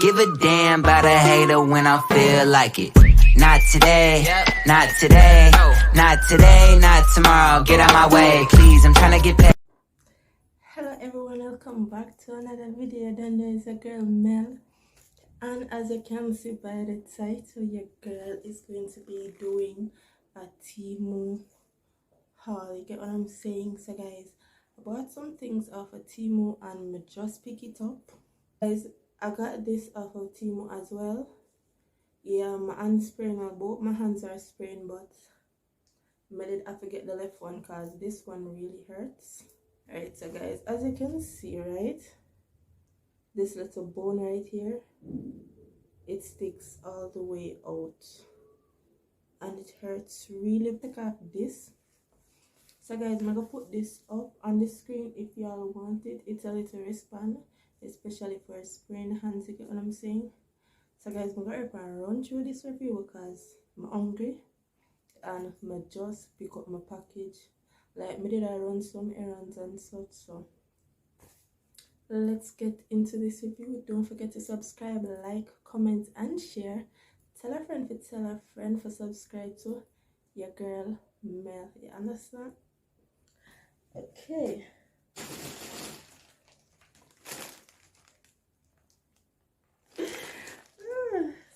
give a damn about a hater when I feel like it. Not today, not today, not today, not tomorrow. Get out my way, please. I'm trying to get paid. Hello everyone, welcome back to another video. Then there is a girl Mel, and as you can see by the title, your girl is going to be doing a Temu haul. You get what I'm saying? So guys, I bought some things off of Temu and I just pick it up. Guys, I got this off of Temu as well. Yeah, my hand's spraying, both my hands are spraying, but I did have to get the left one because this one really hurts. Alright, so guys, as you can see, right, this little bone right here, it sticks all the way out and it hurts really. Take off this. So guys, I'm gonna put this up on the screen if y'all want it. It's a little wristband, especially for spraying hands, you get what I'm saying? So guys, I'm gonna run through this review because I'm hungry and I just pick up my package. Like, me did I run some errands and such, so let's get into this review. Don't forget to subscribe, like, comment and share. Tell a friend for subscribe to your girl Mel. You understand? Okay.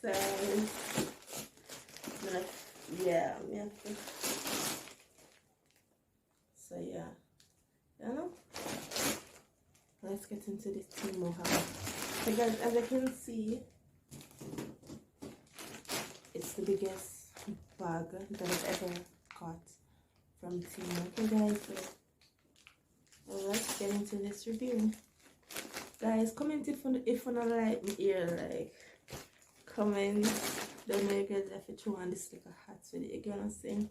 So yeah, so yeah, you know, let's get into this Temu haul. So guys, as you can see, it's the biggest bag that I've ever got from Temu. Okay guys, so let's get into this review. Guys, comment if you don't like me here, like, comment. Don't know you guys have to throw on this like a hat with it, you get what I'm saying?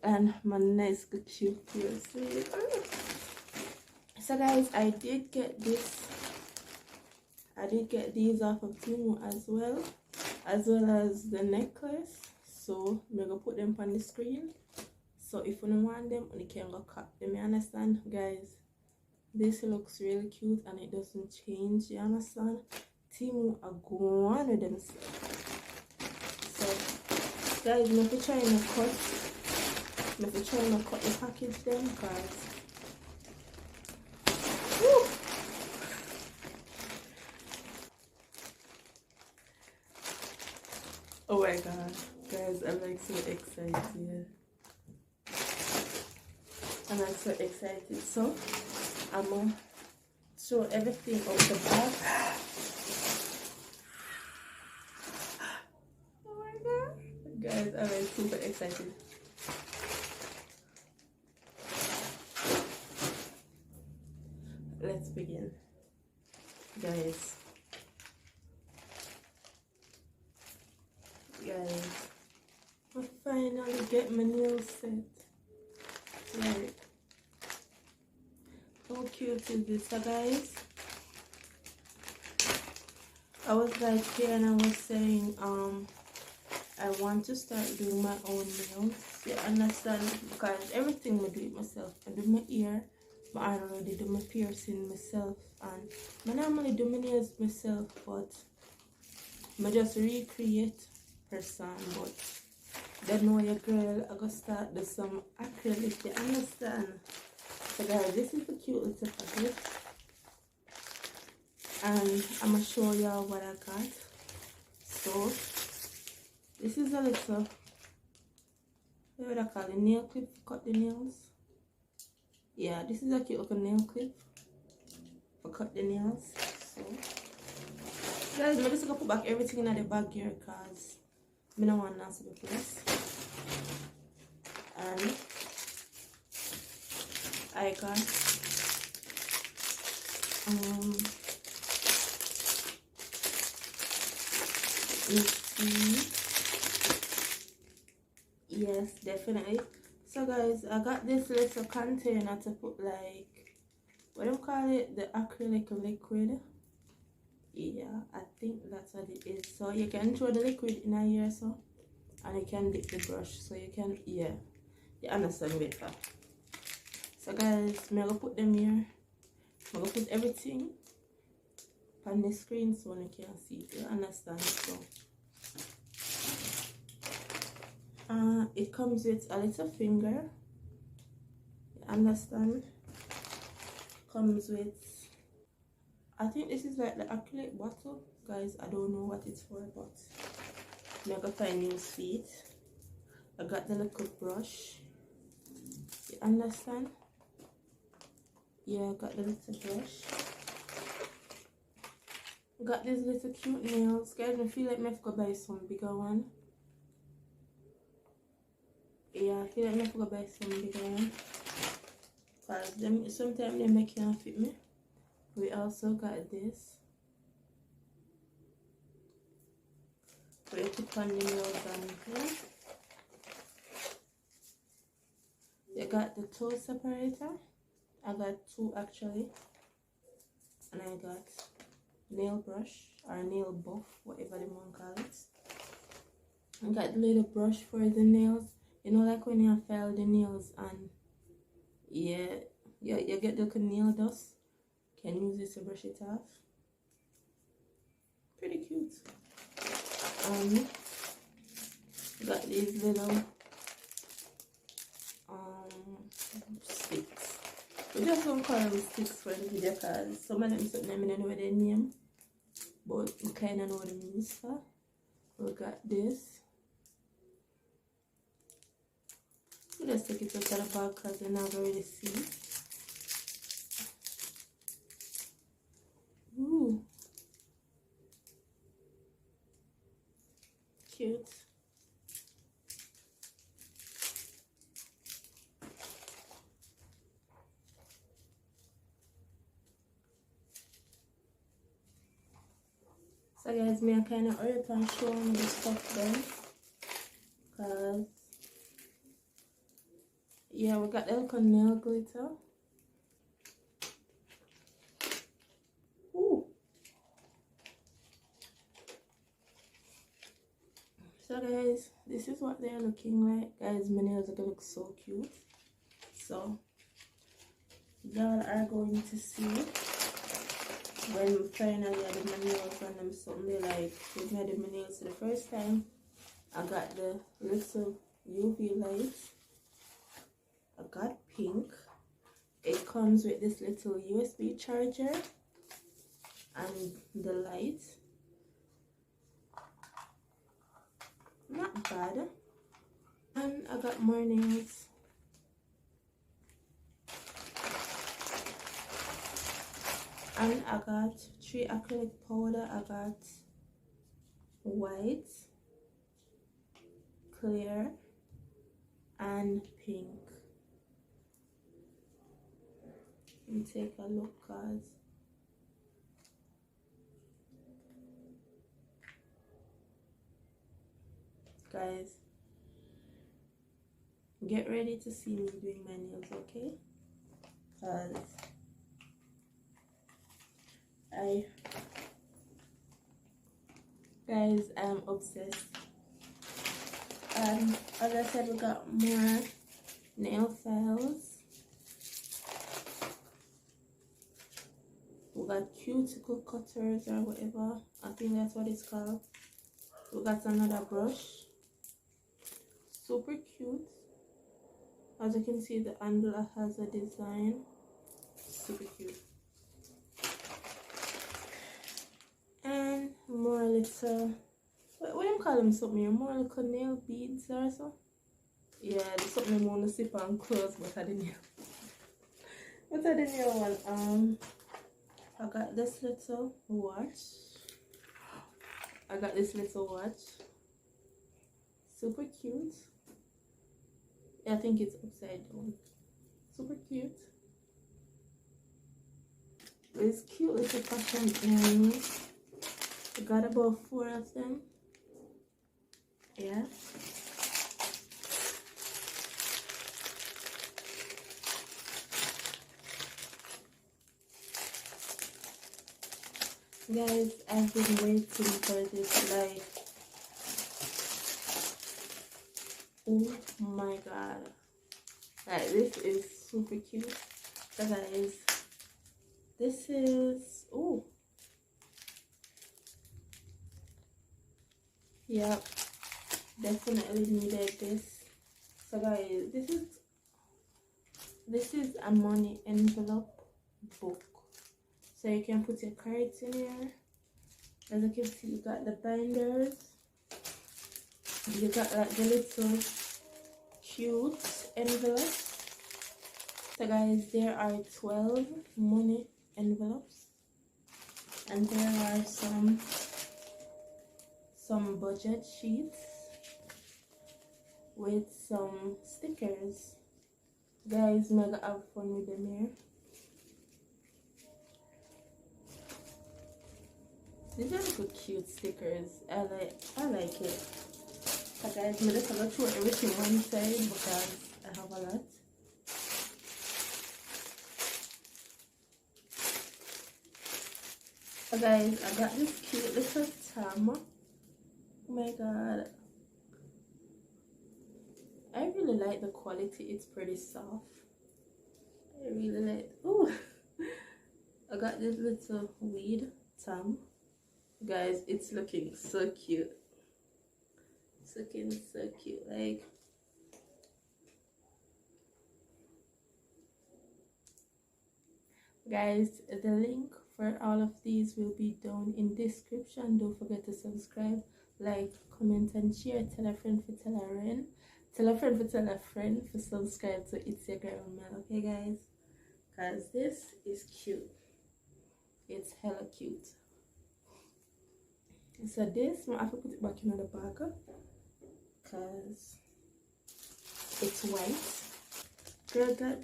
And my nice good cute piercing. So guys, I did get these off of Temu as well as the necklace. So I'm gonna put them on the screen. So if you don't want them, you can go cut them, you understand? Guys, this looks really cute and it doesn't change, you understand? Temu are going with themselves. So guys, I'm trying to cut the package then, because oh my god, guys, I'm like so excited. I'm like so excited. So I'm gonna show everything out the bag. Oh my god, guys, I'm like super excited. Let's begin, guys. I finally get my nails set. Like, how cute is this? So guys, I was like here and I was saying I want to start doing my own nails. You understand? Because everything I do it myself. I do my ear, I already do my piercing myself, and I normally do my nails myself, but I just recreate person. But don't know your girl, I gotta start do some acrylic, you understand? So guys, this is the cute little package, and I'm gonna show y'all what I got. So this is a little, what would I call it, nail clip to cut the nails. Yeah, this is a cute little nail clip for cut the nails. So guys, I'm just gonna put back everything in the bag here because I don't want nasty place. And I got yes, definitely. So guys, I got this little container to put, like, what do you call it, the acrylic liquid. Yeah, I think that's what it is. So you can throw the liquid in here, so, and you can dip the brush, so you can, yeah, you understand better. So guys, I'm gonna put them here. I'm gonna put everything on the screen so you can see it, you understand. So it comes with a little finger, you understand. Comes with, I think this is like the acrylic bottle, guys. I don't know what it's for, but I'm gonna find new seat. I got the little brush, you understand. Yeah, I got the little brush. Got these little cute nails, guys. I feel like I have to buy some bigger one. Yeah, I feel like I have to buy some bigger one, because them sometimes they can't fit me. We also got this for you to put on the nails on. Yeah. You got the toe separator. I got two actually, and I got nail brush or nail buff, whatever they want to call it. I got the little brush for the nails. You know, like when you file the nails and you get the little nail dust. Can use this to brush it off. Pretty cute. Got these little sticks. We just don't call them sticks for the video because some of them something I don't know what they name, but we kind of know what they use for. We got this. We just take it out of the bag because we never really see it. Ooh, cute. So guys, me I kind of hurry up and show you the stuff then, cause yeah, we got the little nail glitter. Ooh. So guys, this is what they're looking like. Guys, my nails are gonna look so cute. So y'all are going to see when finally I did my nails on them something like when I did my nails the first time. I got the little UV light. I got pink. It comes with this little USB charger and the light. Not bad. And I got more nails. And I got 3 acrylic powder. I got white, clear, and pink. Let me take a look, guys, get ready to see me doing my nails, okay? Guys, I'm obsessed. As I said, we got more nail files. We got cuticle cutters or whatever. I think that's what it's called. We got another brush. Super cute. As you can see, the handle has a design. Super cute. And more little, what do you call them something? More little nail beads or so. Yeah, there's something I want to sip and close, but I didn't know. What are the nail one? I got this little watch. Super cute. Yeah, I think it's upside down. Super cute. These cute little fashion earrings. I got about 4 of them. Yeah. Guys, I've been waiting for this like, oh my god, like this is super cute. So guys, this is, oh, Yep, definitely needed this. So guys, this is a money envelope book. So you can put your cards in here. As you can see, you got the binders. You got like the little cute envelopes. So guys, there are 12 money envelopes. And there are some budget sheets with some stickers. Guys, mega have fun with them here. These are little cute stickers. I like it. So guys, I'm just gonna throw everything one side because I have a lot. So guys, I got this cute little Temu. Oh my god. I really like the quality. It's pretty soft. I really like. Ooh. I got this little weed Temu. Guys, it's looking so cute. It's looking so cute. Like, guys, the link for all of these will be down in description. Don't forget to subscribe, like, comment, and share. Tell a friend for tell a friend. Tell a friend for tell a friend for subscribe to It's Your Girl Mel. Okay, guys? Because this is cute. It's hella cute. So this, I have to put it back in the bag because it's white. Girl, that,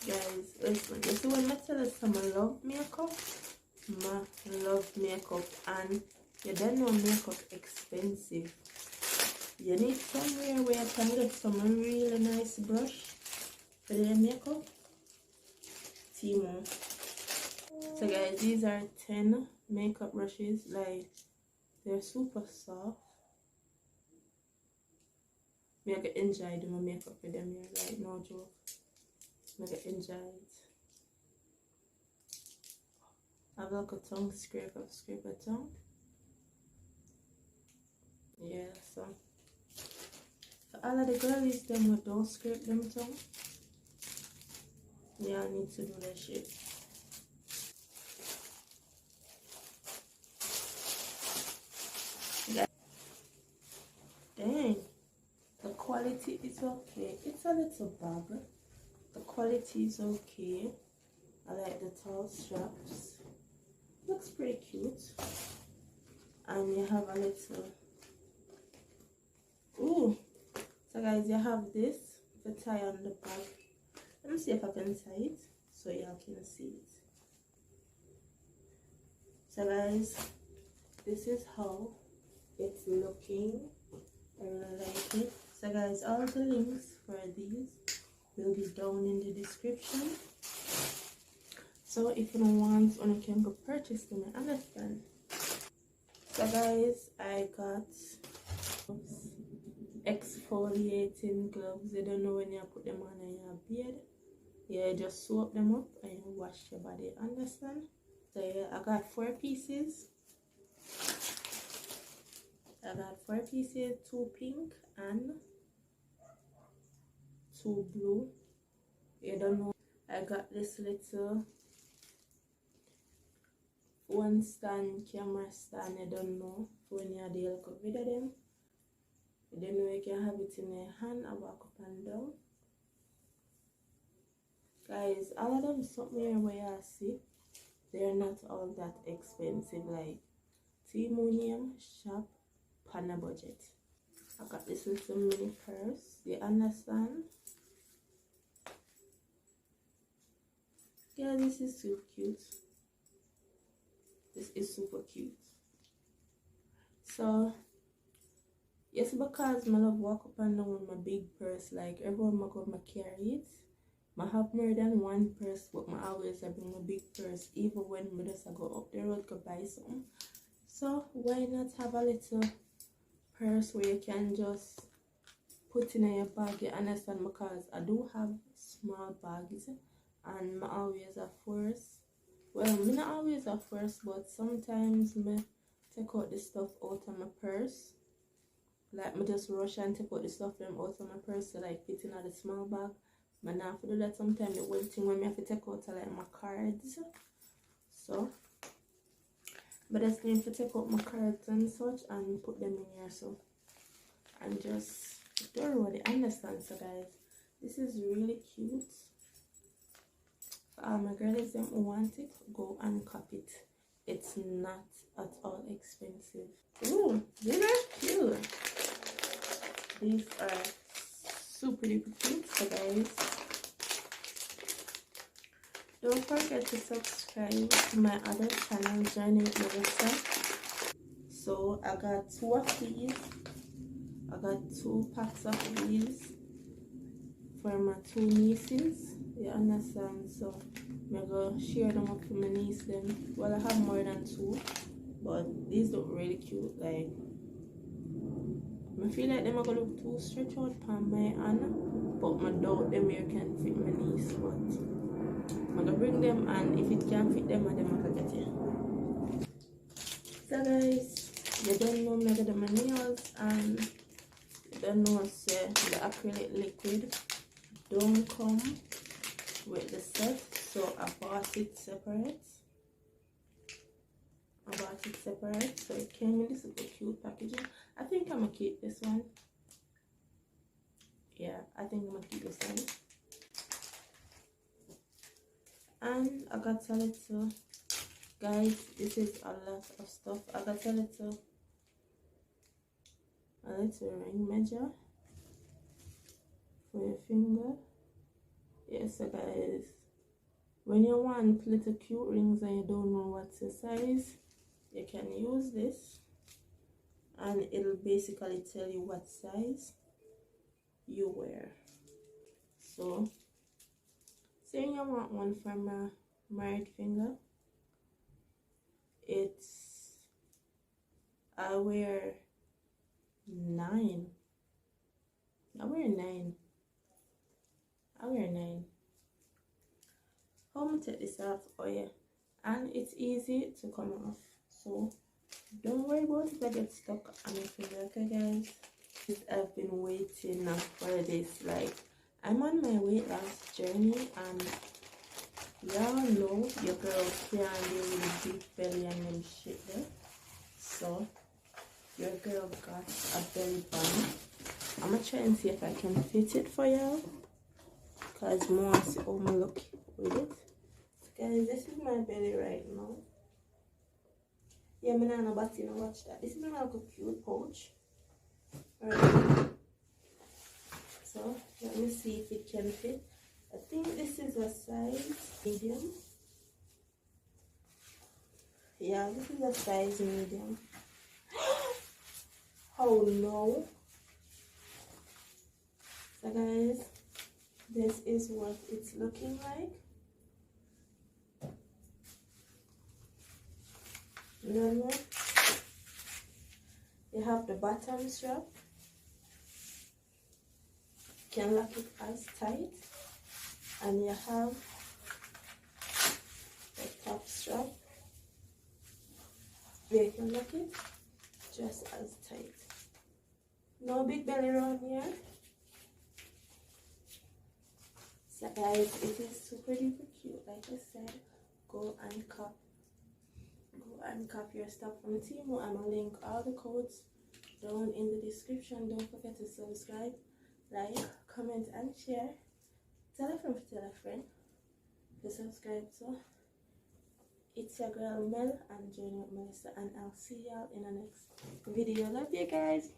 guys, listen. You see when I tell us some love makeup, and you don't know makeup expensive. You need somewhere where you can get some really nice brush for your makeup. Temu. So guys, these are 10 makeup brushes. Like, they're super soft. I can enjoy doing my makeup with them here, like, no joke. I can enjoy it. I have like a tongue scraper, scrape a tongue. Yeah, so for all of the girlies, them who don't scrape them tongue, yeah, I need to do that shit. Dang, the quality is okay. It's a little bag. The quality is okay. I like the tall straps. Looks pretty cute. And you have a little. Ooh. So guys, you have this to tie on the bag. Let me see if I can tie it so y'all can see it. So guys, this is how it's looking. I really like it. So guys, all the links for these will be down in the description. So if you don't want, you can go purchase them. I understand. So guys, I got exfoliating gloves. You don't know when you put them on your beard. Yeah, you just soak them up and you wash your body. Understand? So yeah, I got 4 pieces. I got 4 pieces, 2 pink and 2 blue. You don't know. I got this little one stand, camera stand. You don't know when you do like a video them. You don't know you can have it in your hand and walk up and down. Guys, all of them something here where you see, they're not all that expensive. Like Temu name shop on a budget. I got this little mini purse. You understand? Yeah, this is so cute. This is super cute. So yes, because I love walk up and down with my big purse. Like everyone I go carry it. I have more than one purse, but I always bring a big purse, even when I just go up the road to buy something. So why not have a little purse where you can just put in your bag? You understand? Because I do have small bags, and I always have first. Well, I'm not always have first, but sometimes I take out the stuff out of my purse. Like, I just rush and take out the stuff them out of my purse to like fit in the small bag. But now if I do that sometimes, the one thing when I have to take out like my cards. So, but that's going to take out my cards and such and put them in here, so. And just don't really understand. So guys, this is really cute. For all my girls that want it, go and copy it. It's not at all expensive. Ooh, these are cute. These are super duper cute. So guys, don't forget to subscribe to my other channel, Journey with Melisa. So I got 2 of these. I got 2 packs of these for my 2 nieces. You understand? So I'm gonna share them up for my niece them. Well, I have more than 2, but these look really cute. Like, I feel like them are gonna look too stretch out on my hand, but I doubt them here can fit my niece. But I'm gonna bring them, and if it can fit them, then I can get it. So guys, you don't know me got my nails, and you don't know say the acrylic liquid don't come with the set, so I bought it separate. So it came in this little cute packaging. I think I'm gonna keep this one. Yeah, I think I'm gonna keep this one. And I got a little, guys, this is a lot of stuff. I got a little ring measure for your finger. Yes, so guys, when you want little cute rings and you don't know what's the size, you can use this and it'll basically tell you what size you wear. So say you want one for my married finger, I wear 9. How am I take this off? Oh yeah, and it's easy to come off, so don't worry about it. I get stuck on my finger. Okay guys, I've been waiting for this. Like, I'm on my weight loss journey, and y'all know your girl can't deal with a big belly and them shit there. So your girl got a belly band. I'm gonna try and see if I can fit it for y'all, because more see how I look with it. So guys, this is my belly right now. Yeah, me not know, but you know, watch that. This is my little cute pouch. Alright. So let me see if it can fit. I think this is a size medium. Yeah, this is a size medium. Oh no. So guys, this is what it's looking like. Remember, you have the bottom strap. You can lock it as tight, and you have the top strap. You can lock it just as tight. No big belly around here. So guys, it is super duper cute. Like I said, go and cop your stuff from Temu. I'm gonna link all the codes down in the description. Don't forget to subscribe, like, comment and share. Tell a friend to subscribe. So it's your girl Mel and Journey with Melisa, and I'll see y'all in the next video. Love you guys.